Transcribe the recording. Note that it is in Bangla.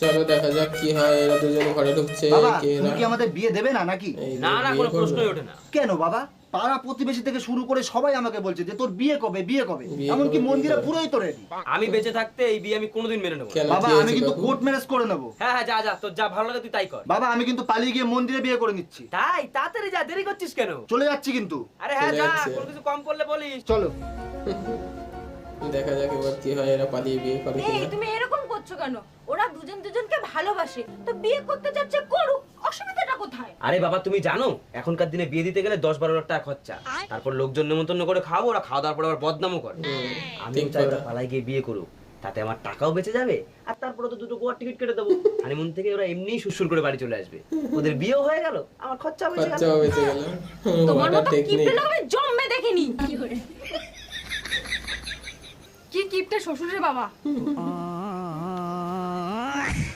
চলো দেখা যাক কি হয়। এরা দুজনে ঘরে ঢুকছে। বাবা কে তুমি এরা? কি আমাদের বিয়ে দেবে না নাকি? এই যে না না, বিয়ে কোনো করবে। প্রশ্নই ওঠে না। কেন বাবা? পাড়া প্রতিবেশী থেকে শুরু করে সবাই আমাকে বলছে যে তোর বিয়ে কবে বিয়ে কবে, বিয়ে এমনকি কবে, মন্দিরে বিয়ে কবে? পুরোই তো রেডি। আমি বেঁচে থাকতে এই বিয়ে আমি কোনোদিন মেনে নেবো না। কেন, বাবা কি আমি হয়েছে কিন্তু কাকু? কোর্ট ম্যারেজ করে নেবো। হ্যাঁ হ্যাঁ, যা যা, তোর যা ভালো লাগে তুই তাই কর। বাবা আমি কিন্তু পালিয়ে গিয়ে মন্দিরে বিয়ে করে নিচ্ছি। তাই তাড়াতাড়ি যা, দেরি করছিস কেন? চলে যাচ্ছি কিন্তু। আরে হ্যাঁ চলে যা, যাচ্ছে। কোনো কিছু কম পড়লে বলিস। চলো। দেখা যাক এবার কি হয়। এরা পালিয়ে বিয়ে করে এই কিনা। তুমি এরকম করছো কেন? ওরা দুজন দুজনকে ভালোবাসে, তো বিয়ে করতে যাচ্ছে করুক, অসুবিধাটা কোথায়? আরে বাবা তুমি জানো এখনকার দিনে বিয়ে দিতে গেলে 10-12 লাখ টাকা খরচা, তারপর লোকজন নেমন্তন্ন করে খাবো, ওরা খাওয়া দাওয়ার পর আবার বদনামও করে। আমি ঠিক চাই ওরা কথা। পালাই গিয়ে বিয়ে করুক, তাতে আমার টাকাও বেঁচে যাবে, আর তারপরে তো দুটো গোয়ার টিকিট কেটে দেবো। হানিমুন থেকে ওরা এমনিই সুসুর করে বাড়ি চলে আসবে, ওদের বিয়েও হয়ে গেল, আমার খরচা বেঁচে গেল। বাচ্চাও বেঁচে গেল। তোমার What a মতো technique! কিপটে লোক আমি জন্মে দেখিনি। কি কিপটে শ্বশুরের বাবা।